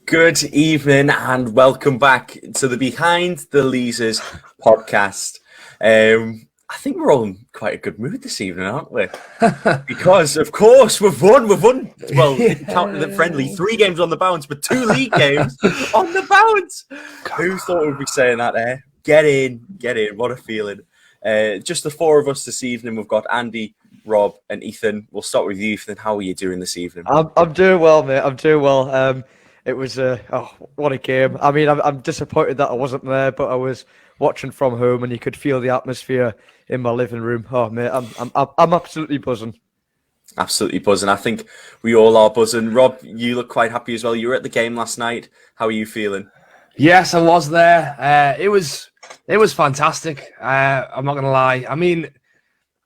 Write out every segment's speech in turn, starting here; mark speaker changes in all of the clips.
Speaker 1: Good evening and welcome back to the Behind the Leazers podcast. I think we're all in quite a good mood this evening, aren't we? Because, of course, we've won. Well, counting the friendly, 3 games on the bounce, but 2 league games on the bounce. Who thought we'd be saying that there? Get in. What a feeling. Just the 4 of us this evening. We've got Andy, Rob and Ethan. We'll start with you, Ethan. How are you doing this evening?
Speaker 2: I'm doing well, mate. I'm doing well. It was what a game. I mean, I'm disappointed that I wasn't there, but I was watching from home, and you could feel the atmosphere in my living room. Oh, mate, I'm absolutely buzzing.
Speaker 1: Absolutely buzzing. I think we all are buzzing. Rob, you look quite happy as well. You were at the game last night. How are you feeling?
Speaker 3: Yes, I was there. It was fantastic. I'm not gonna lie. I mean,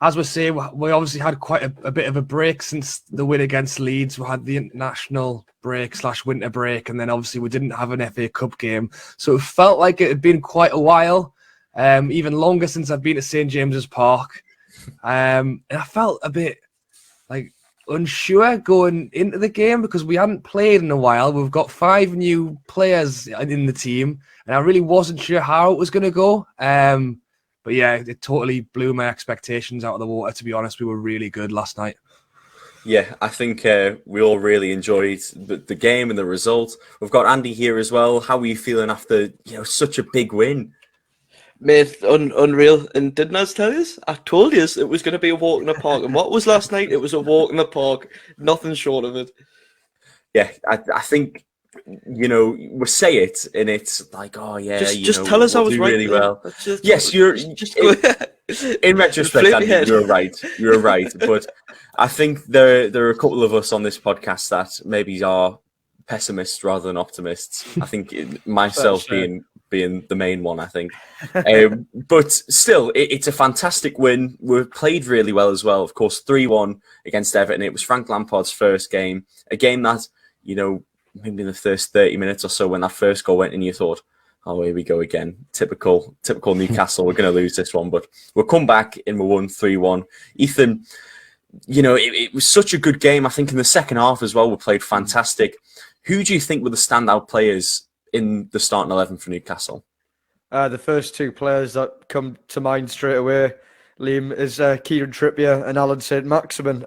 Speaker 3: as we say, we obviously had quite a bit of a break since the win against Leeds. We had the international break / winter break, and then obviously we didn't have an FA Cup game. So it felt like it had been quite a while, even longer since I've been to St James's Park. And I felt a bit like unsure going into the game because we hadn't played in a while. We've got 5 new players in the team, and I really wasn't sure how it was going to go. But yeah, it totally blew my expectations out of the water, to be honest. We were really good last night.
Speaker 1: Yeah, I think we all really enjoyed the game and the result. We've got Andy here as well. How are you feeling after such a big win?
Speaker 4: Mate, unreal. And didn't I tell you? I told you it was going to be a walk in the park. And what was last night? It was a walk in the park. Nothing short of it.
Speaker 1: Yeah, I think, we say it and it's like, oh yeah,
Speaker 4: just tell us I was right.
Speaker 1: Really well.
Speaker 4: Yes,
Speaker 1: you're. In retrospect, Andy, you're right. But I think there are a couple of us on this podcast that maybe are pessimists rather than optimists. I think myself being the main one, I think. But still, it's a fantastic win. We played really well as well. Of course, 3-1 against Everton. It was Frank Lampard's first game. A game that, maybe in the first 30 minutes or so when that first goal went in, you thought, oh, here we go again. Typical Newcastle. We're going to lose this one. But we'll come back and we won 3-1. Ethan, it was such a good game. I think in the second half as well, we played fantastic. Who do you think were the standout players in the starting 11 for Newcastle?
Speaker 2: The first 2 players that come to mind straight away, Liam, is Kieran Trippier and Alan Saint-Maximin.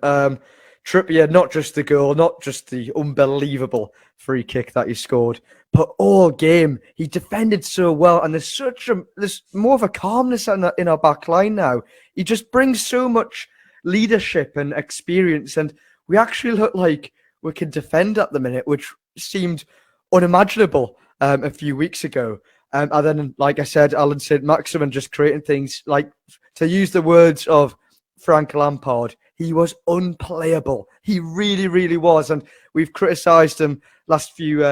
Speaker 2: Trippier, not just the goal, not just the unbelievable free kick that he scored, but all game he defended so well, and there's more of a calmness in our back line now. He just brings so much leadership and experience, and we actually look like we can defend at the minute, which seemed unimaginable a few weeks ago. And then, like I said, Alan Saint-Maximin just creating things, like, to use the words of Frank Lampard, he was unplayable. He really, really was. And we've criticised him last few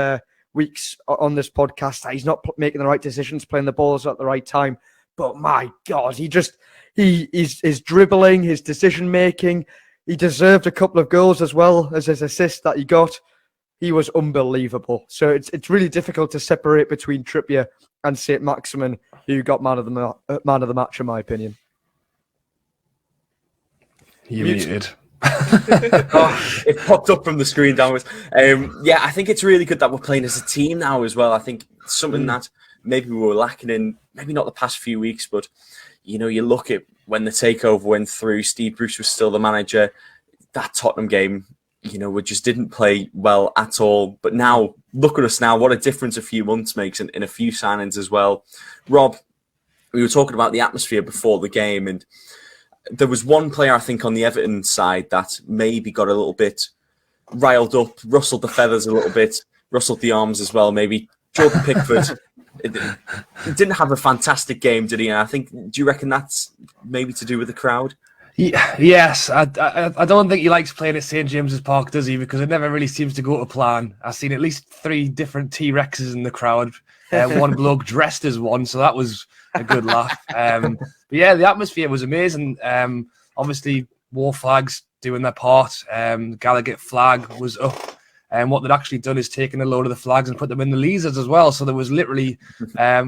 Speaker 2: weeks on this podcast that he's not making the right decisions, playing the balls at the right time. But my God, his dribbling, his decision making, he deserved a couple of goals as well as his assist that he got. He was unbelievable. So it's really difficult to separate between Trippier and Saint-Maximin, who got man of the match, in my opinion.
Speaker 3: You muted.
Speaker 1: It popped up from the screen downwards. I think it's really good that we're playing as a team now as well. I think something that maybe we were lacking in, maybe not the past few weeks, but you look at when the takeover went through, Steve Bruce was still the manager. That Tottenham game, we just didn't play well at all. But now, look at us now. What a difference a few months makes in a few signings as well. Rob, we were talking about the atmosphere before the game, and there was one player, I think, on the Everton side that maybe got a little bit riled up, rustled the feathers a little bit, rustled the arms as well, maybe. Jordan Pickford didn't have a fantastic game, did he? And I think, do you reckon that's maybe to do with the crowd?
Speaker 3: Yes, I don't think he likes playing at St James's Park, does he? Because it never really seems to go to plan. I've seen at least 3 different T-Rexes in the crowd. One bloke dressed as one, so that was a good laugh. But yeah, the atmosphere was amazing. Obviously, war flags doing their part. Gallagher flag was up. And what they'd actually done is taken a load of the flags and put them in the Leazers as well. So there was literally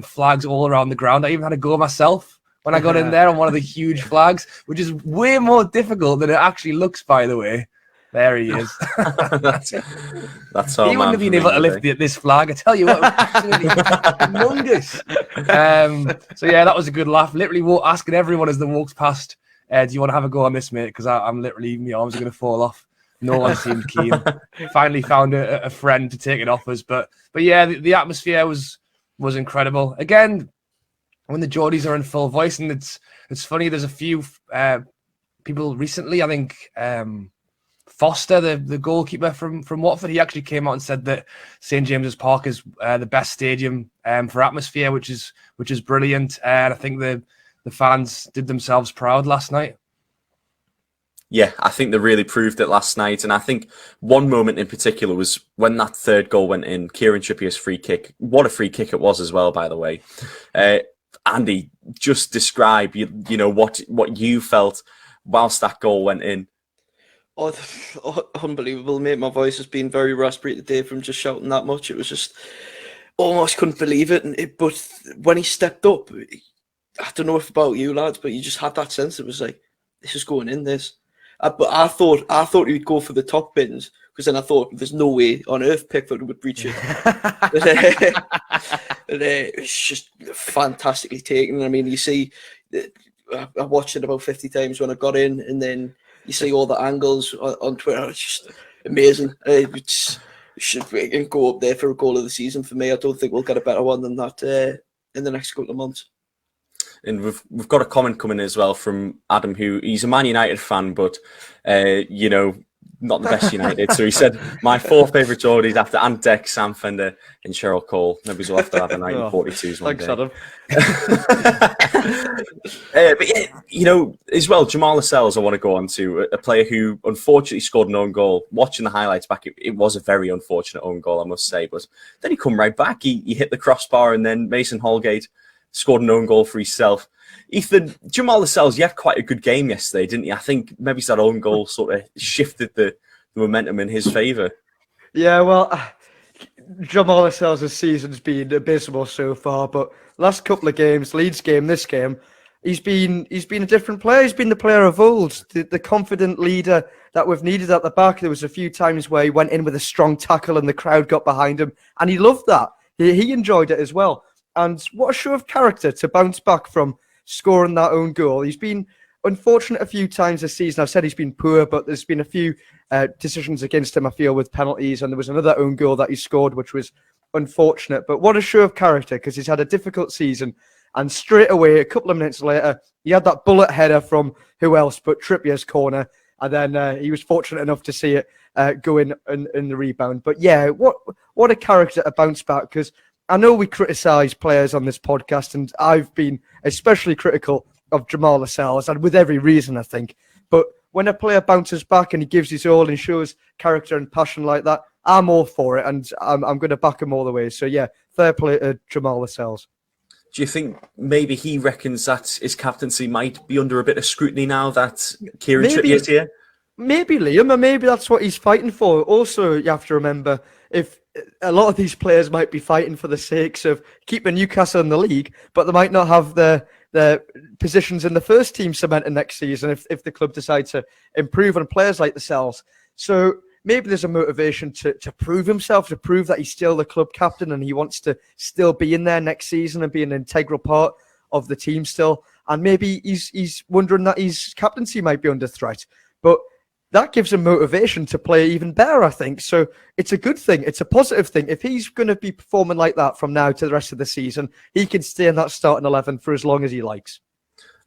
Speaker 3: flags all around the ground. I even had to go myself when I got in there on one of the huge flags, which is way more difficult than it actually looks, by the way. There he is.
Speaker 1: That's our
Speaker 3: He wouldn't have been able to lift this flag. I tell you what, it was absolutely humongous. So yeah, that was a good laugh. Literally asking everyone as they walked past, do you want to have a go on this, mate? Because I'm literally, my arms are going to fall off. No one seemed keen. Finally found a friend to take it off us. But yeah, the atmosphere was incredible. Again, when the Geordies are in full voice, and it's funny, there's a few people recently, I think Foster, the goalkeeper from Watford, he actually came out and said that St James's Park is the best stadium for atmosphere, which is brilliant. And I think the fans did themselves proud last night.
Speaker 1: Yeah, I think they really proved it last night. And I think one moment in particular was when that third goal went in, Kieran Trippier's free kick. What a free kick it was as well, by the way. Andy, just describe you know what you felt whilst that goal went in.
Speaker 4: Oh, unbelievable, mate. My voice has been very raspy today from just shouting that much. It was just almost couldn't believe it. But when he stepped up, I don't know if about you lads, but you just had that sense. It was like, this is going in, this. But I thought he'd go for the top bins, because then I thought there's no way on earth Pickford would reach it. It was just fantastically taken. I mean, you see, I watched it about 50 times when I got in, and then you see all the angles on Twitter. It's just amazing. It should go up there for a goal of the season for me. I don't think we'll get a better one than that in the next couple of months.
Speaker 1: And we've got a comment coming as well from Adam, who he's a Man United fan, but you know, not the best United. So he said, my four favourite Geordies after Ant Deck, Sam Fender, and Cheryl Cole. Maybe we'll have to have a 1942s one day.
Speaker 2: Adam.
Speaker 1: But yeah, you know, as well, Jamal Lascelles, I want to go on to, a player who unfortunately scored an own goal. Watching the highlights back, it was a very unfortunate own goal, I must say. But then he come right back. He hit the crossbar, and then Mason Holgate scored an own goal for himself. Ethan, Jamal Lascelles, you had quite a good game yesterday, didn't you? I think maybe that own goal sort of shifted the momentum in his favour.
Speaker 2: Yeah, well, Jamal Lascelles' season's been abysmal so far, but last couple of games, Leeds game, this game, he's been a different player. He's been the player of old, the confident leader that we've needed at the back. There was a few times where he went in with a strong tackle and the crowd got behind him, and he loved that. He enjoyed it as well. And what a show of character to bounce back from scoring that own goal. He's been unfortunate a few times this season. I've said he's been poor, but there's been a few decisions against him, I feel, with penalties. And there was another own goal that he scored, which was unfortunate. But what a show of character, because he's had a difficult season. And straight away, a couple of minutes later, he had that bullet header from who else but Trippier's corner. And then he was fortunate enough to see it go in the rebound. But yeah, what a character to bounce back, because I know we criticise players on this podcast, and I've been especially critical of Jamal Lascelles, and with every reason, I think. But when a player bounces back and he gives his all and shows character and passion like that, I'm all for it, and I'm going to back him all the way. So yeah, fair play to Jamal Lascelles.
Speaker 1: Do you think maybe he reckons that his captaincy might be under a bit of scrutiny now that Kieran Trippier's here?
Speaker 2: Maybe, Liam, and maybe that's what he's fighting for. Also, you have to remember, if a lot of these players might be fighting for the sakes of keeping Newcastle in the league, but they might not have their positions in the first team cemented next season if the club decides to improve on players like Lascelles. So maybe there's a motivation to prove himself, to prove that he's still the club captain and he wants to still be in there next season and be an integral part of the team still. And maybe he's wondering that his captaincy might be under threat. But that gives him motivation to play even better, I think. So it's a good thing. It's a positive thing. If he's going to be performing like that from now to the rest of the season, he can stay in that starting 11 for as long as he likes.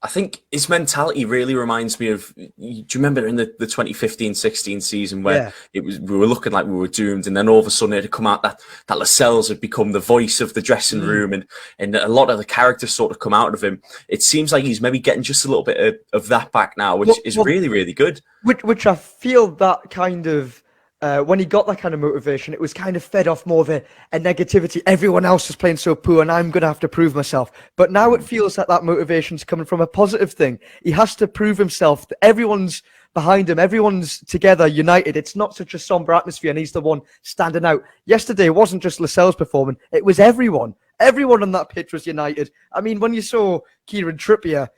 Speaker 1: I think his mentality really reminds me of, do you remember in the 2015-16 season where we were looking like we were doomed, and then all of a sudden it had come out that Lascelles had become the voice of the dressing room, and a lot of the characters sort of come out of him. It seems like he's maybe getting just a little bit of that back now, which is really, really good. Which
Speaker 2: I feel that kind of, when he got that kind of motivation, it was kind of fed off more of a negativity. Everyone else is playing so poor and I'm going to have to prove myself. But now it feels like that motivation's coming from a positive thing. He has to prove himself. Everyone's behind him. Everyone's together, united. It's not such a somber atmosphere and he's the one standing out. Yesterday, it wasn't just Lascelles performing. It was everyone. Everyone on that pitch was united. I mean, when you saw Kieran Trippier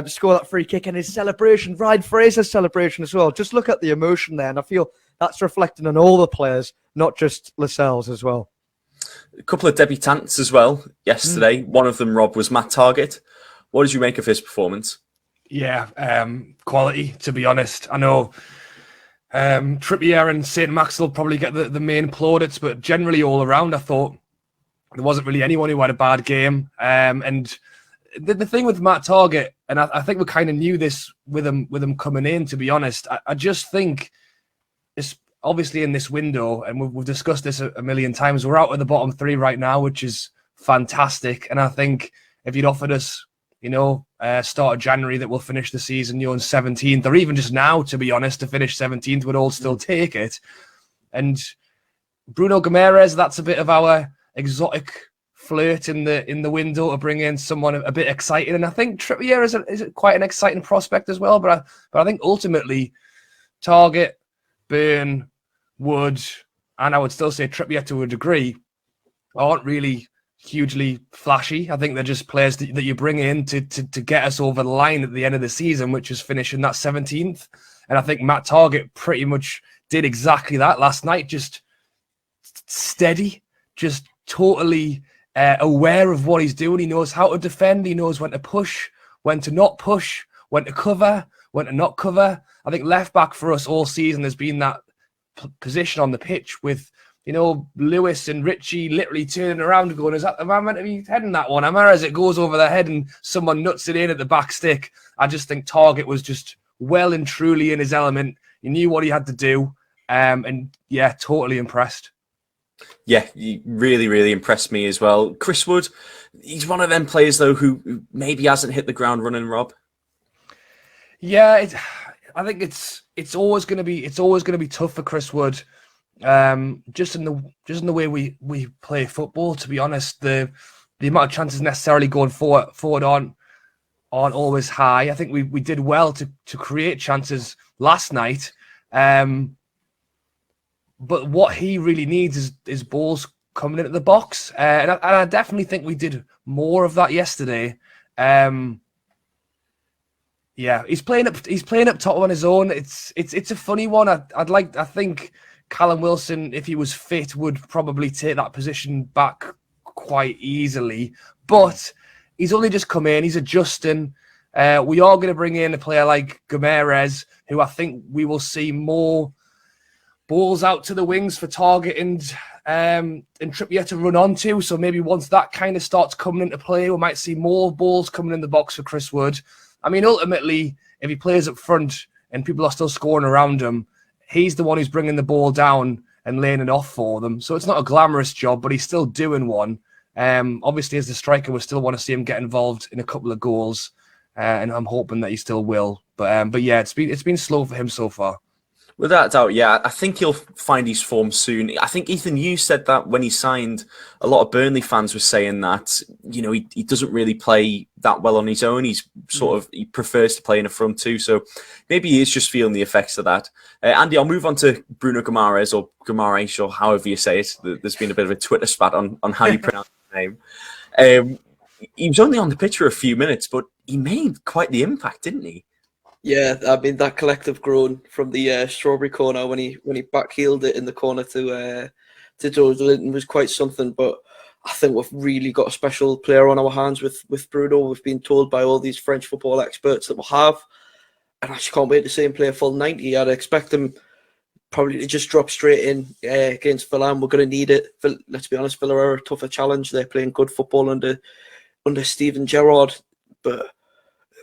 Speaker 2: score that free kick and his celebration, Ryan Fraser's celebration as well, just look at the emotion there. And I feel that's reflecting on all the players, not just Lascelles as well.
Speaker 1: A couple of debutantes as well yesterday. One of them, Rob, was Matt Targett. What did you make of his performance?
Speaker 3: Yeah, quality, to be honest. I know Trippier and St. Max will probably get the main plaudits, but generally all around, I thought there wasn't really anyone who had a bad game. And the thing with Matt Targett, and I think we kind of knew this with him coming in, to be honest, I just think it's obviously in this window, and we've discussed this a million times, we're out at the bottom three right now, which is fantastic. And I think if you'd offered us, start of January that we'll finish the season, in 17th, or even just now, to be honest, to finish 17th, we'd all still take it. And Bruno Fernandes, that's a bit of our exotic flirt in the window to bring in someone a bit exciting. And I think Trippier is quite an exciting prospect as well. But I think ultimately, Targett, Burn, Wood, and I would still say Trippier to a degree, aren't really hugely flashy. I think they're just players that you bring in to get us over the line at the end of the season, which is finishing that 17th. And I think Matt Targett pretty much did exactly that last night, just steady, just totally aware of what he's doing. He knows how to defend. He knows when to push, when to not push, when to cover, when to not cover. I think left back for us all season has been that position on the pitch with Lewis and Richie literally turning around and going, am I meant to be heading that one? Am I? As it goes over their head and someone nuts it in at the back stick. I just think Targett was just well and truly in his element. He knew what he had to do. And yeah, totally impressed.
Speaker 1: Yeah, he really, really impressed me as well. Chris Wood, he's one of them players, though, who maybe hasn't hit the ground running, Rob.
Speaker 3: Yeah, I think it's always going to be tough for Chris Wood. Just in the way we play football, to be honest, the amount of chances necessarily going forward aren't always high. I think we did well to create chances last night, but what he really needs is balls coming into the box, and I definitely think we did more of that yesterday. Yeah, he's playing up top on his own. It's a funny one. I think Callum Wilson, if he was fit, would probably take that position back quite easily. But he's only just come in. He's adjusting. We are going to bring in a player like Fernandes, who I think we will see more balls out to the wings for Targett and Trippier to run onto. So maybe once that kind of starts coming into play, we might see more balls coming in the box for Chris Wood. I mean, ultimately, if he plays up front and people are still scoring around him, he's the one who's bringing the ball down and laying it off for them. So it's not a glamorous job, but he's still doing one. Obviously, as the striker, we still want to see him get involved in a couple of goals, and I'm hoping that he still will. But yeah, it's been slow for him so far.
Speaker 1: Without doubt, yeah. I think he'll find his form soon. I think, Ethan, you said that when he signed. A lot of Burnley fans were saying that, he doesn't really play that well on his own. He's he prefers to play in a front two. So maybe he is just feeling the effects of that. Andy, I'll move on to Bruno Fernandes, or Guimaraes, or however you say it. There's been a bit of a Twitter spat on how you pronounce his name. He was only on the pitch for a few minutes, but he made quite the impact, didn't he?
Speaker 4: Yeah, I mean, that collective groan from the strawberry corner when he backheeled it in the corner to Joe Linton was quite something. But I think we've really got a special player on our hands with Bruno. We've been told by all these French football experts that we'll have, and I just can't wait to see him play a full 90. I'd expect him probably to just drop straight in against Villa. We're going to need it. Let's be honest, Villa are a tougher challenge. They're playing good football under Steven Gerrard, but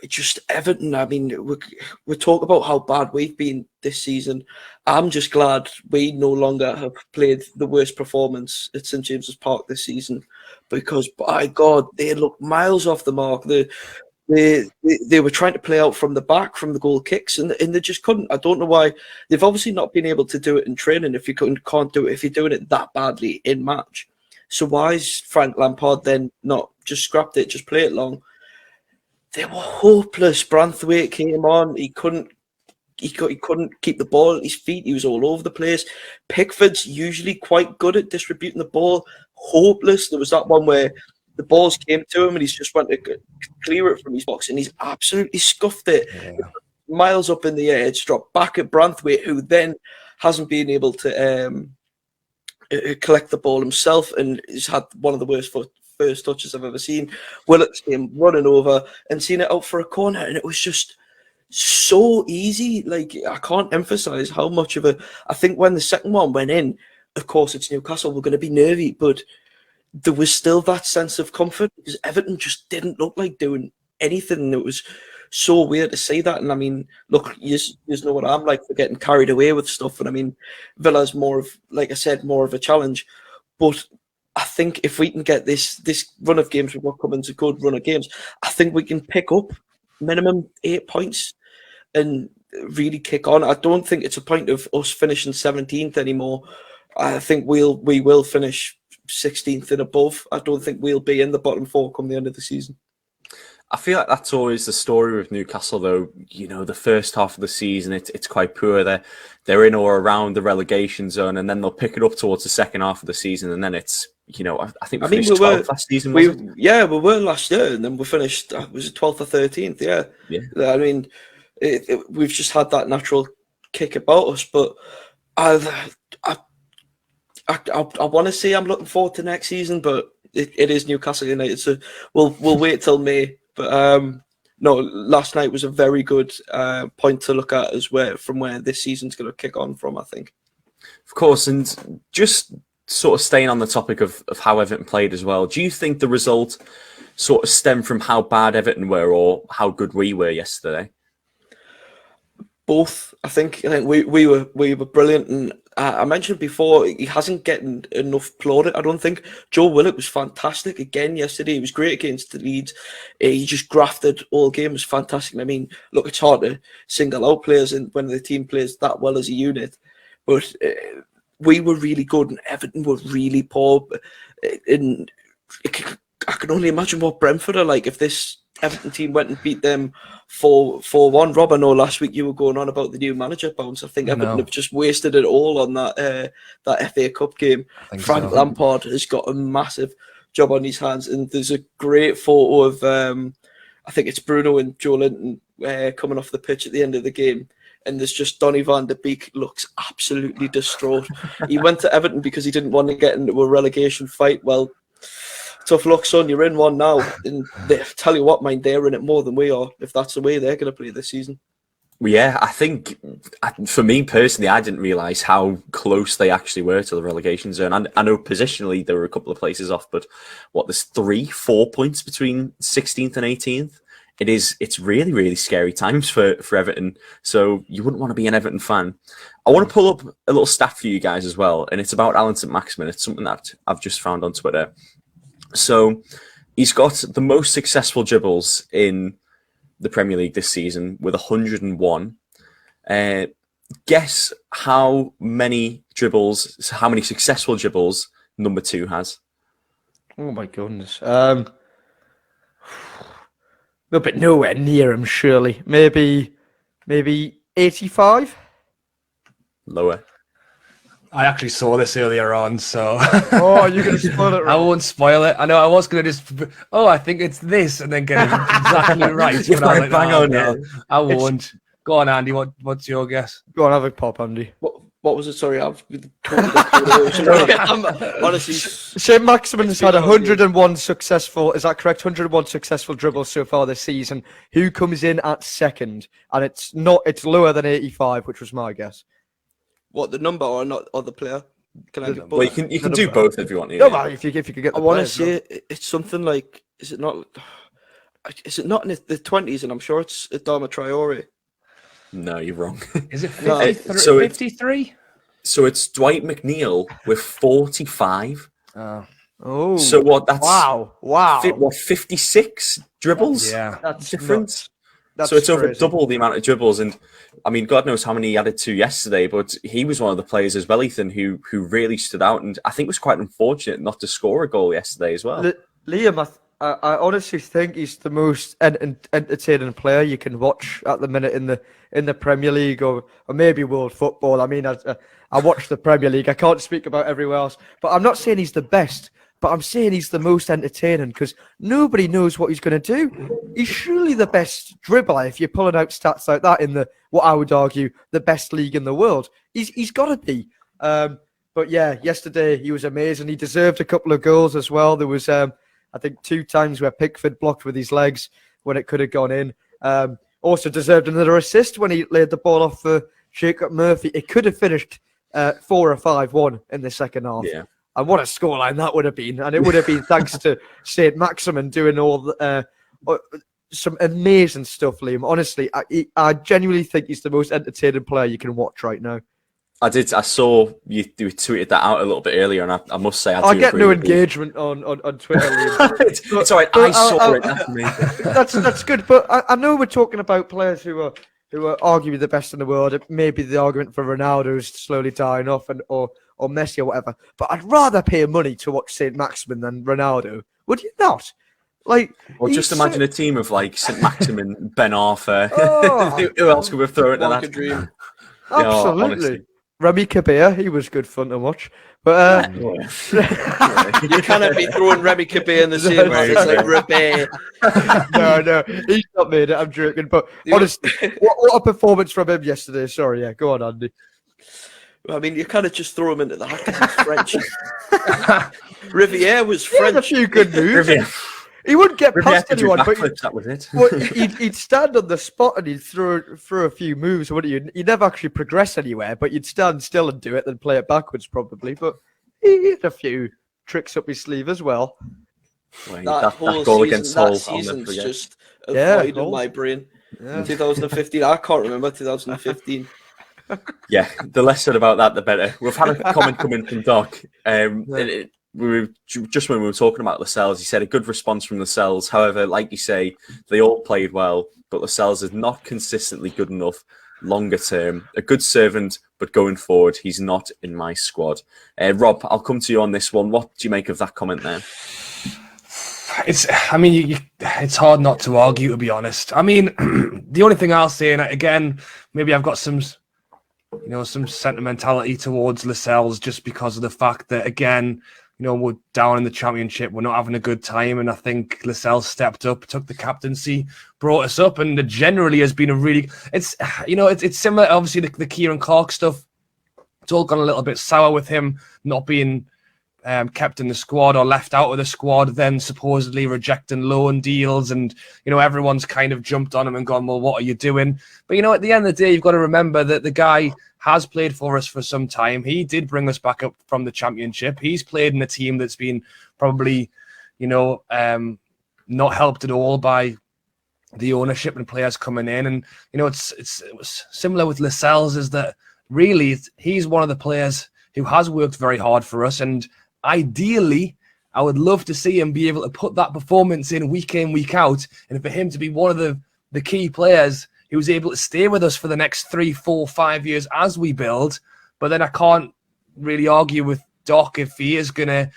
Speaker 4: just Everton, I mean, we talk about how bad we've been this season. I'm just glad we no longer have played the worst performance at St James's Park this season, because, by God, they look miles off the mark. They were trying to play out from the back, from the goal kicks, and they just couldn't. I don't know why. They've obviously not been able to do it in training if you can't do it, if you're doing it that badly in match. So why is Frank Lampard then not just scrapped it, just play it long? They were hopeless. Branthwaite came on. He couldn't keep the ball at his feet. He was all over the place. Pickford's usually quite good at distributing the ball. Hopeless. There was that one where the balls came to him and he's just went to clear it from his box and he's absolutely scuffed it. Yeah. Miles up in the air. It's dropped back at Branthwaite, who then hasn't been able to collect the ball himself, and he's had one of the worst first touches I've ever seen. Willock's came running over and seen it out for a corner, and it was just so easy. Like, I can't emphasize how much of I think when the second one went in, of course it's Newcastle, we're going to be nervy, but there was still that sense of comfort because Everton just didn't look like doing anything. It was so weird to see that. And I mean, look, you know what I'm like for getting carried away with stuff. And I mean, Villa's more of, like I said, more of a challenge. But I think if we can get this run of games, we've got coming, a good run of games, I think we can pick up minimum 8 points and really kick on. I don't think it's a point of us finishing 17th anymore. I think we will finish 16th and above. I don't think we'll be in the bottom four come the end of the season.
Speaker 1: I feel like that's always the story with Newcastle, though. You know, the first half of the season, it's quite poor. They're in or around the relegation zone, and then they'll pick it up towards the second half of the season, and then it's, you know, I think we finished 12th last season.
Speaker 4: We were last year, and then we finished. Was it 12th or 13th? Yeah. I mean, we've just had that natural kick about us, but I want to say I'm looking forward to next season, but it is Newcastle United, so we'll wait till May. But no, last night was a very good point to look at from where this season's going to kick on from, I think.
Speaker 1: Of course, and just sort of staying on the topic of how Everton played as well, do you think the result sort of stemmed from how bad Everton were or how good we were yesterday?
Speaker 4: Both. I think we were brilliant, and I mentioned before he hasn't getting enough plaudit. I don't think Joe Willock was fantastic again yesterday. He was great against the Leeds. He just grafted all game. It was fantastic. And I mean, look, it's hard to single out players when the team plays that well as a unit, but we were really good, and Everton were really poor. And I can only imagine what Brentford are like if this Everton team went and beat them 4-1. Rob, I know last week you were going on about the new manager bounce. I think Everton have just wasted it all on that FA Cup game. Frank Lampard has got a massive job on his hands, and there's a great photo of I think it's Bruno and Joe Linton coming off the pitch at the end of the game, and there's just Donny van de Beek looks absolutely distraught. He went to Everton because he didn't want to get into a relegation fight. Well, tough luck, son. You're in one now. And tell you what, mind, they're in it more than we are, if that's the way they're going to play this season.
Speaker 1: Well, yeah, I think, for me personally, I didn't realise how close they actually were to the relegation zone. And I know positionally there were a couple of places off, but there's 3-4 points between 16th and 18th. It's really, really scary times for Everton. So you wouldn't want to be an Everton fan. I want to pull up a little stat for you guys as well, and it's about Alan St-Maximin. It's something that I've just found on Twitter. So he's got the most successful dribbles in the Premier League this season with 101. Guess how many successful dribbles number 2 has?
Speaker 2: Oh my goodness. No, but nowhere near him, surely. Maybe 85?
Speaker 1: Lower.
Speaker 3: I actually saw this earlier on, so...
Speaker 2: Oh, you're going to spoil it, right?
Speaker 3: I won't spoil it. I know I was going to just... Oh, I think it's this, and then get it exactly right.
Speaker 1: You're
Speaker 3: like,
Speaker 1: bang on now.
Speaker 3: I won't. Go on, Andy. What's your guess?
Speaker 2: Go on, have a pop, Andy.
Speaker 4: What was it? Sorry, I've honestly...
Speaker 2: St. Maximin's had 101 successful... Is that correct? 101 successful dribbles so far this season. Who comes in at second? And it's lower than 85, which was my guess.
Speaker 4: What, the number or not, or the player? Can I get both?
Speaker 1: Well, you can do both if you want.
Speaker 2: No, if you could get the
Speaker 4: I want to say it's something like, is it not in the 20s? And I'm sure it's Adama Traore.
Speaker 1: No, you're wrong.
Speaker 3: Is it 53?
Speaker 1: So it's Dwight McNeil with 45.
Speaker 2: Oh.
Speaker 1: So what? That's
Speaker 2: wow.
Speaker 1: 56 dribbles?
Speaker 3: Yeah,
Speaker 2: that's
Speaker 1: different. So it's over double the amount of dribbles, and I mean, God knows how many he added to yesterday, but he was one of the players as well, Ethan, who really stood out, and I think it was quite unfortunate not to score a goal yesterday as well.
Speaker 2: Liam, I honestly think he's the most entertaining player you can watch at the minute in the Premier League or maybe world football. I mean, I watch the Premier League. I can't speak about everywhere else, but I'm not saying he's the best. but I'm saying he's the most entertaining because nobody knows what he's going to do. He's surely the best dribbler if you're pulling out stats like that in what I would argue the best league in the world. He's got to be. But yeah, yesterday he was amazing. He deserved a couple of goals as well. There was, I think, 2 times where Pickford blocked with his legs when it could have gone in. Also deserved another assist when he laid the ball off for Jacob Murphy. It could have finished 4 or 5-1 in the second half.
Speaker 1: Yeah.
Speaker 2: And what a scoreline that would have been. And it would have been thanks to St. Maximin doing all some amazing stuff, Liam. Honestly, I genuinely think he's the most entertaining player you can watch right now.
Speaker 1: I saw you tweeted that out a little bit earlier, and I must say
Speaker 2: I get no engagement on Twitter.
Speaker 1: It's all right. I saw it. That's amazing.
Speaker 2: That's good. But I know we're talking about players who are arguably the best in the world. Maybe the argument for Ronaldo is slowly dying off, or Messi or whatever. But I'd rather pay money to watch St. Maximin than Ronaldo. Would you not? Like,
Speaker 1: or just imagine a team of like St. Maximin, Ben Arthur. Who else could we throw it in that dream?
Speaker 2: Absolutely. Remy Kabir, he was good fun to watch. But
Speaker 4: you cannot be throwing Remy Kabir in the same way. It's like Rabé.
Speaker 2: No, he's not made it. I'm joking. But honestly, what a performance from him yesterday. Sorry, yeah. Go on, Andy.
Speaker 4: I mean, you kind of just throw him into the hack because he's French. Riviere was French.
Speaker 2: He had a few good moves. He wouldn't get past anyone, but
Speaker 1: that was it.
Speaker 2: He'd stand on the spot and he'd throw a few moves, wouldn't you? You'd never actually progress anywhere, but you'd stand still and do it, then play it backwards probably. But he had a few tricks up his sleeve as well.
Speaker 4: That goal against Hull, season's just a void in my brain. Yeah. 2015, I can't remember 2015.
Speaker 1: Yeah, the less said about that, the better. We've had a comment come in from Doc. Just when we were talking about Lascelles, he said a good response from Lascelles. However, like you say, they all played well, but Lascelles is not consistently good enough longer term. A good servant, but going forward, he's not in my squad. Rob, I'll come to you on this one. What do you make of that comment there?
Speaker 3: It's hard not to argue, to be honest. I mean, the only thing I'll say, and again, maybe I've got some sentimentality towards Lascelles just because of the fact that, again, we're down in the championship. We're not having a good time. And I think Lascelles stepped up, took the captaincy, brought us up. And it generally has been it's similar, obviously, the Kieran Clark stuff. It's all gone a little bit sour with him not being kept in the squad or left out of the squad, then supposedly rejecting loan deals. And, everyone's kind of jumped on him and gone, well, what are you doing? But, at the end of the day, you've got to remember that the guy has played for us for some time. He did bring us back up from the championship. He's played in a team that's been probably, not helped at all by the ownership and players coming in. And, it was similar with Lascelles, is that really he's one of the players who has worked very hard for us. And ideally, I would love to see him be able to put that performance in, week out, and for him to be one of the key players who was able to stay with us for the next 3, 4, 5 years as we build. But then I can't really argue with Doc if he is gonna,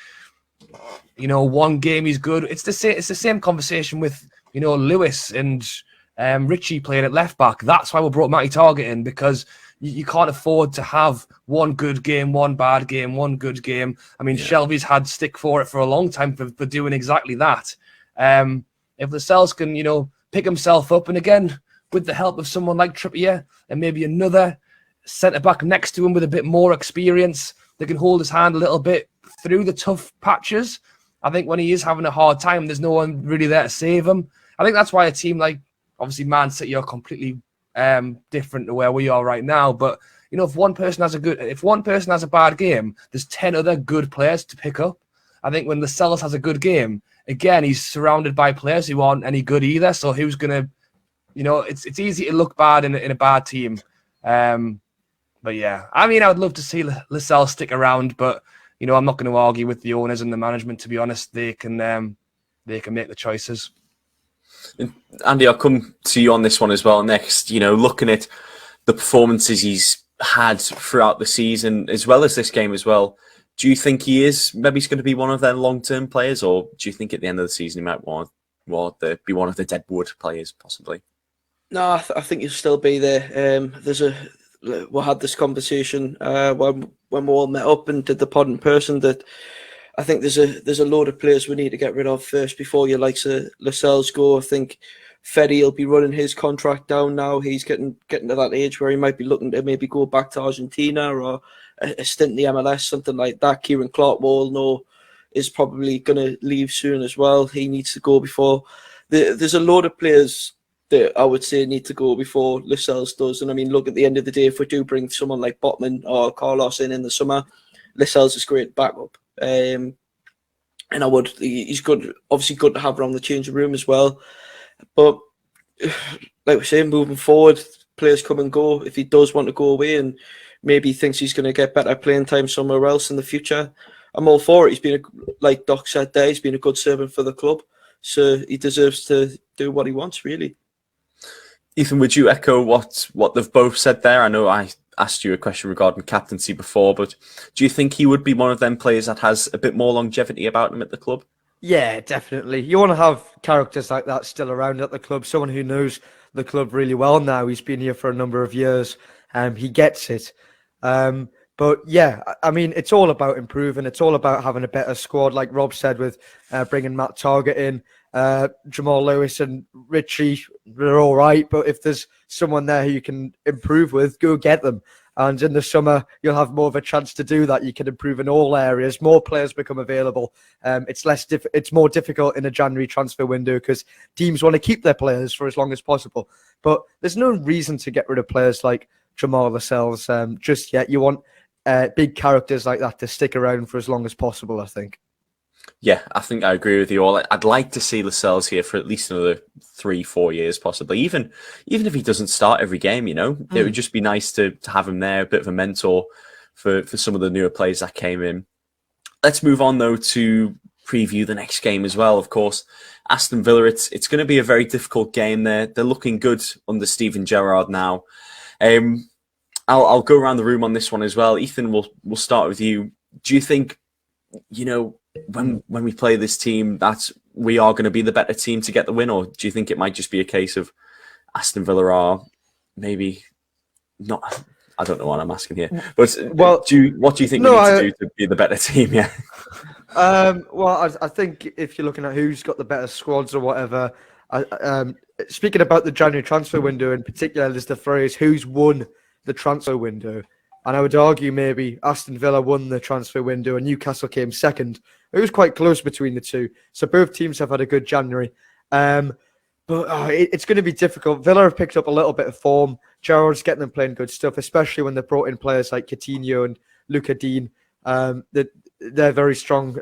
Speaker 3: one game he's good. It's the same conversation with Lewis and Richie playing at left back. That's why we brought Matty Target in, because you can't afford to have one good game, one bad game, one good game. I mean, Shelby's had stick for it for a long time for doing exactly that. If Lascelles can, pick himself up, and again, with the help of someone like Trippier and maybe another centre-back next to him with a bit more experience that can hold his hand a little bit through the tough patches, I think when he is having a hard time, there's no one really there to save him. I think that's why a team like, obviously, Man City are completely different to where we are right now. But, if one person has a bad game, there's 10 other good players to pick up. I think when Lascelles has a good game, again, he's surrounded by players who aren't any good either. So who's going to, it's easy to look bad in a bad team. But yeah, I mean, I would love to see Lascelles stick around, but, I'm not going to argue with the owners and the management, to be honest. They can make the choices.
Speaker 1: Andy, I'll come to you on this one as well next. Looking at the performances he's had throughout the season, as well as this game as well, do you think he's going to be one of their long-term players, or do you think at the end of the season he might want to be one of the deadwood players, possibly?
Speaker 4: No, I think he'll still be there. We had this conversation when we all met up and did the pod in person, that I think there's a load of players we need to get rid of first before your likes of Lascelles go. I think Ferry will be running his contract down now. He's getting to that age where he might be looking to maybe go back to Argentina or a stint in the MLS, something like that. Kieran Clark, we all know, is probably going to leave soon as well. He needs to go before. There's a load of players that I would say need to go before Lascelles does. And I mean, look, at the end of the day, if we do bring someone like Botman or Carlos in the summer, Lascelles is great backup. And he's good, obviously good to have around the changing room as well. But like we're saying, moving forward, players come and go. If he does want to go away and maybe he thinks he's going to get better playing time somewhere else in the future, I'm all for it. He's been, like Doc said there, he's been a good servant for the club. So he deserves to do what he wants, really.
Speaker 1: Ethan, would you echo what they've both said there? I know I asked you a question regarding captaincy before, but do you think he would be one of them players that has a bit more longevity about him at the club?
Speaker 2: Yeah, definitely. You want to have characters like that still around at the club, someone who knows the club really well now. He's been here for a number of years. He gets it. But yeah, I mean, it's all about improving. It's all about having a better squad, like Rob said, with bringing Matt Targett in. Jamal Lewis and Richie, they're all right. But if there's someone there who you can improve with, go get them. And in the summer, you'll have more of a chance to do that. You can improve in all areas. More players become available. It's more difficult in a January transfer window because teams want to keep their players for as long as possible. But there's no reason to get rid of players like Jamal Lascelles just yet. You want big characters like that to stick around for as long as possible, I think.
Speaker 1: Yeah, I think I agree with you all. I'd like to see Lascelles here for at least another 3-4 years, possibly. Even if he doesn't start every game, it would just be nice to have him there, a bit of a mentor for some of the newer players that came in. Let's move on, though, to preview the next game as well. Of course, Aston Villa, it's going to be a very difficult game there. They're looking good under Steven Gerrard now. I'll go around the room on this one as well. Ethan, we'll start with you. Do you think, when we play this team, that we are going to be the better team to get the win, or do you think it might just be a case of Aston Villa are maybe not? I don't know what I'm asking here, but what do you think we need to do to be the better team? Yeah.
Speaker 2: Well, I think if you're looking at who's got the better squads or whatever, speaking about the January transfer window in particular, there's the phrase "who's won the transfer window," and I would argue maybe Aston Villa won the transfer window and Newcastle came second. It was quite close between the two. So both teams have had a good January. But it's going to be difficult. Villa have picked up a little bit of form. Gerrard's getting them playing good stuff, especially when they brought in players like Coutinho and Luca Dean. They're very strong.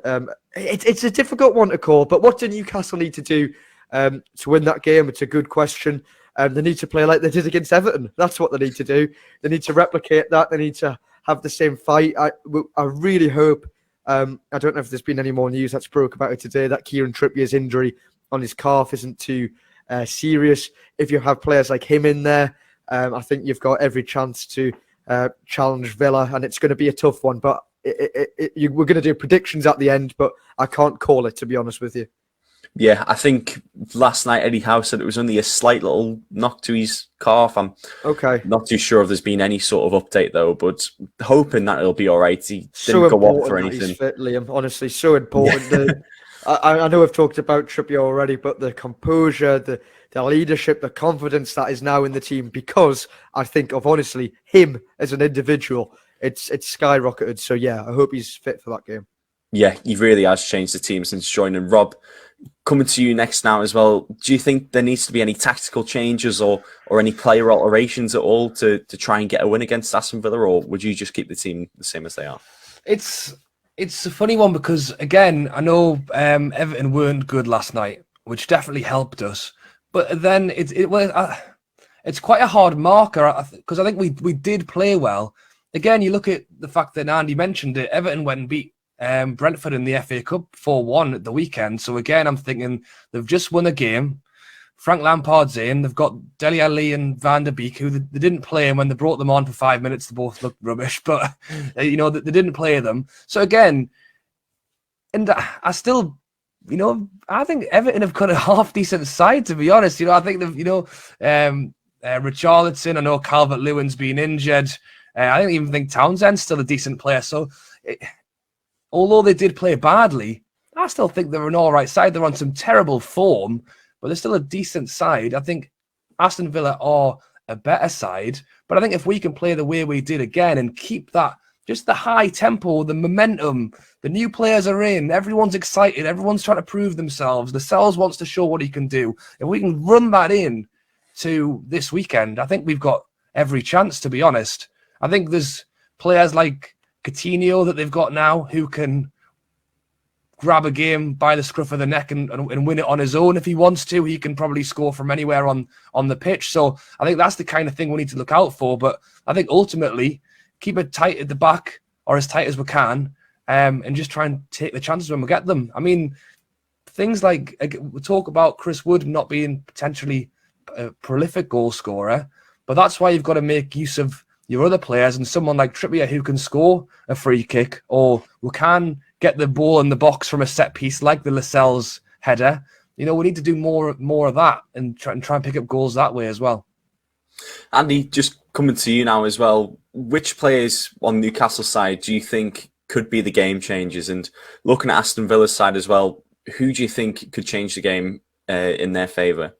Speaker 2: It's a difficult one to call, but what do Newcastle need to do to win that game? It's a good question. They need to play like they did against Everton. That's what they need to do. They need to replicate that. They need to have the same fight. I really hope, I don't know if there's been any more news that's broke about it today, that Kieran Trippier's injury on his calf isn't too serious. If you have players like him in there, I think you've got every chance to challenge Villa, and it's going to be a tough one. But we're going to do predictions at the end, but I can't call it, to be honest with you.
Speaker 1: Yeah, I think last night Eddie Howe said it was only a slight little knock to his calf. I'm not too sure if there's been any sort of update though, but hoping that it'll be all right. He didn't go off for anything.
Speaker 2: He's fit, Liam. Honestly, so important. Yeah. I know I've talked about Trippier already, but the composure, the leadership, the confidence that is now in the team, because I think of honestly him as an individual, it's skyrocketed. So yeah, I hope he's fit for that game.
Speaker 1: Yeah, he really has changed the team since joining. Rob, coming to you next now as well, do you think there needs to be any tactical changes or any player alterations at all to try and get a win against Aston Villa, or would you just keep the team the same as they are?
Speaker 3: It's a funny one because, again, I know Everton weren't good last night, which definitely helped us. But then it's quite a hard marker because I think we did play well. Again, you look at the fact that Andy mentioned it, Everton went and beat Brentford in the FA Cup 4-1 at the weekend. So again, I'm thinking they've just won a game. Frank Lampard's in. They've got Dele Alli and Van der Beek, who they didn't play, and when they brought them on for 5 minutes, they both looked rubbish. But they didn't play them. So again, and I still, I think Everton have got a half decent side, to be honest. I think they've, Richarlison. I know Calvert-Lewin's been injured. I don't even think Townsend's still a decent player. So although they did play badly, I still think they're an all right side. They're on some terrible form, but they're still a decent side. I think Aston Villa are a better side, but I think if we can play the way we did again and keep that, just the high tempo, the momentum, the new players are in, everyone's excited, everyone's trying to prove themselves, Lascelles wants to show what he can do. If we can run that in to this weekend, I think we've got every chance, to be honest. I think there's players like Coutinho that they've got now who can grab a game by the scruff of the neck and win it on his own if he wants to. He can probably score from anywhere on the pitch. So I think that's the kind of thing we need to look out for. But I think ultimately, keep it tight at the back, or as tight as we can, and just try and take the chances when we get them. I mean, things like, we talk about Chris Wood not being potentially a prolific goal scorer, but that's why you've got to make use of your other players and someone like Trippier who can score a free kick, or who can get the ball in the box from a set piece like the Lascelles header. You know, we need to do more of that and try and pick up goals that way as well.
Speaker 1: Andy, just coming to you now as well, which players on Newcastle side do you think could be the game changers? And looking at Aston Villa's side as well, who do you think could change the game in their favour?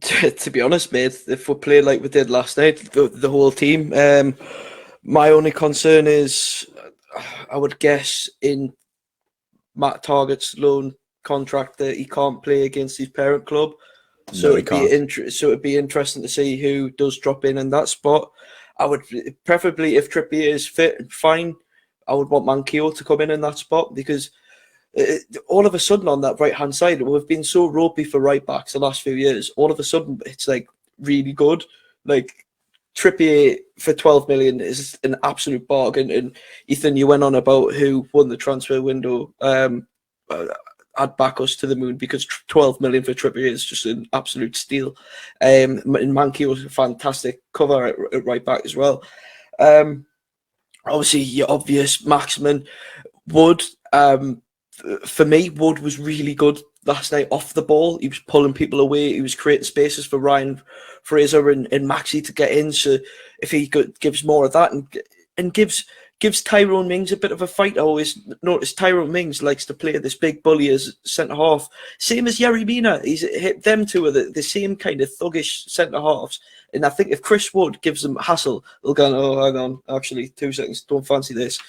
Speaker 4: To be honest, mate, if we play like we did last night, the whole team, my only concern is, I would guess, in Matt Targett's loan contract that he can't play against his parent club. So it'd be interesting to see who does drop in that spot. I would preferably, if Trippier is fit and fine, I would want Manquillo to come in that spot, because all of a sudden on that right hand side, we've been so ropey for right backs the last few years. All of a sudden, it's like really good. Like Trippier for 12 million is an absolute bargain. And Ethan, you went on about who won the transfer window. I'd back us to the moon, because 12 million for Trippier is just an absolute steal. And Manquillo was a fantastic cover at right back as well. Obviously, your obvious Maximin. Wood. For me, Wood was really good last night off the ball. He was pulling people away. He was creating spaces for Ryan Fraser and Maxi to get in. So if he gives more of that and gives Tyrone Mings a bit of a fight. I always notice Tyrone Mings likes to play this big bully as centre half. Same as Yerry Mina. He's hit them two are the same kind of thuggish centre halves. And I think if Chris Wood gives them hassle, they'll go, oh, hang on, actually, 2 seconds, don't fancy this.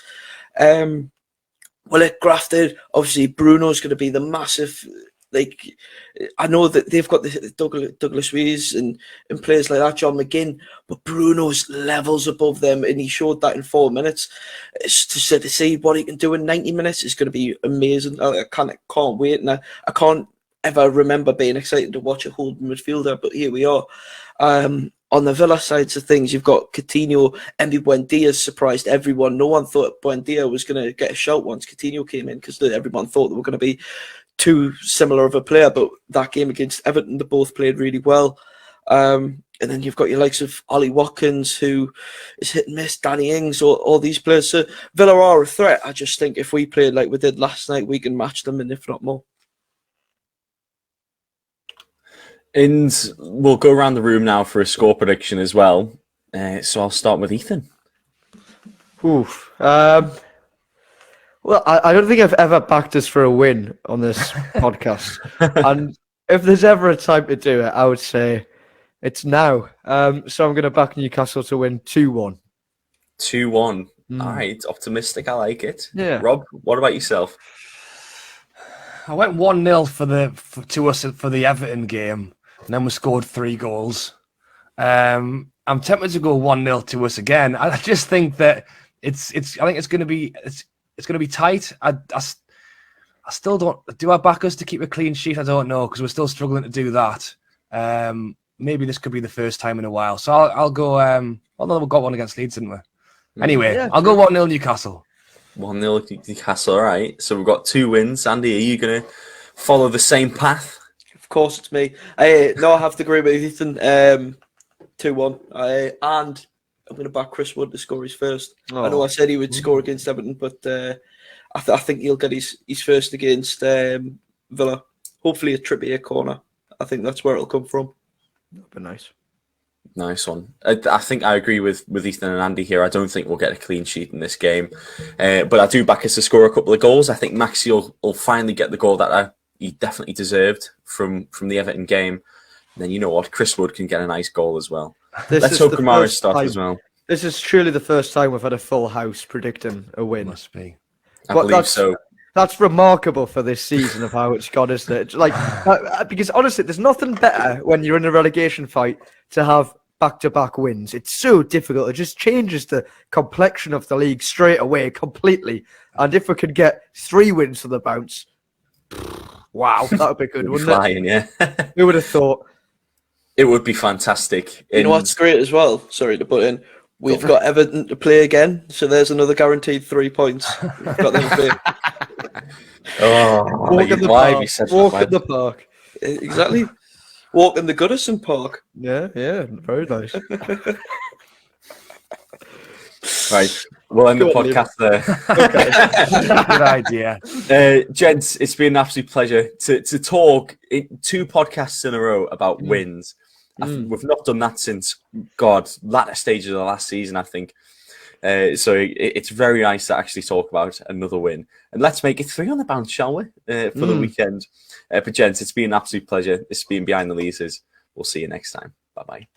Speaker 4: Well, it grafted. Obviously, Bruno's going to be the massive. Like, I know that they've got the Douglas Luiz and players like that, John McGinn, but Bruno's levels above them, and he showed that in 4 minutes. It's to see what he can do in 90 minutes is going to be amazing. I can't wait, and I can't ever remember being excited to watch a holding midfielder, but here we are. On the Villa sides of things, you've got Coutinho. Embi Buendia surprised everyone. No one thought Buendia was going to get a shout once Coutinho came in, because everyone thought they were going to be too similar of a player. But that game against Everton, they both played really well. And then you've got your likes of Ollie Watkins, who is hit and miss, Danny Ings, all these players. So Villa are a threat. I just think if we played like we did last night, we can match them, and if not more.
Speaker 1: And we'll go around the room now for a score prediction as well. So I'll start with Ethan.
Speaker 2: Oof. Well, I don't think I've ever backed us for a win on this podcast. And if there's ever a time to do it, I would say it's now. So I'm going to back Newcastle to win 2-1.
Speaker 1: 2-1. All right, optimistic. I like it.
Speaker 2: Yeah.
Speaker 1: Rob, what about yourself?
Speaker 3: I went 1-0 to us for the Everton game, and then we scored 3 goals. I'm tempted to go 1-0 to us again. I just think that I think it's going to be tight. I still don't. Do I back us to keep a clean sheet? I don't know, because we're still struggling to do that. Maybe this could be the first time in a while. So I'll go. Although we got one against Leeds, didn't we? Anyway, yeah, I'll go 1-0 Newcastle. 1-0
Speaker 1: Newcastle. All right. So we've got 2 wins. Andy, are you going to follow the same path?
Speaker 4: Of course, it's me. No, I have to agree with Ethan. 2-1. And I'm going to back Chris Wood to score his first. I know I said he would score against Everton, but I think he'll get his first against Villa. Hopefully a Trippier corner. I think that's where it'll come from.
Speaker 2: That'd be nice.
Speaker 1: Nice one. I think I agree with Ethan and Andy here. I don't think we'll get a clean sheet in this game, but I do back us to score a couple of goals. I think Maxi will finally get the goal that he definitely deserved from the Everton game. And then you know what, Chris Wood can get a nice goal as well. Let's hope Kamara starts as well.
Speaker 2: This is truly the first time we've had a full house predicting a win.
Speaker 3: Must be.
Speaker 1: I believe so.
Speaker 2: That's remarkable for this season of how it's gone, isn't it? Like, because honestly, there's nothing better when you're in a relegation fight to have back-to-back wins. It's so difficult. It just changes the complexion of the league straight away completely. And if we could get 3 wins for the bounce, wow, that would be good, wouldn't
Speaker 1: Flying,
Speaker 2: it?
Speaker 1: yeah.
Speaker 2: Who would have thought?
Speaker 1: It would be fantastic.
Speaker 4: You know what's great as well? Sorry to put in. We've got Everton to play again, so there's another guaranteed 3 points. We've got them to play.
Speaker 2: Walk in the park. Walk in the park.
Speaker 4: Exactly. Walk in the Goodison Park.
Speaker 2: Yeah, very nice.
Speaker 1: Right, we'll end the podcast there.
Speaker 2: Okay.
Speaker 3: Good idea.
Speaker 1: Gents, it's been an absolute pleasure to talk 2 podcasts in a row about wins. We've not done that since, latter stages of the last season, I think. So it's very nice to actually talk about another win. And let's make it 3 on the bounce, shall we, for the weekend. But gents, it's been an absolute pleasure. This has been Behind the Leases. We'll see you next time. Bye-bye.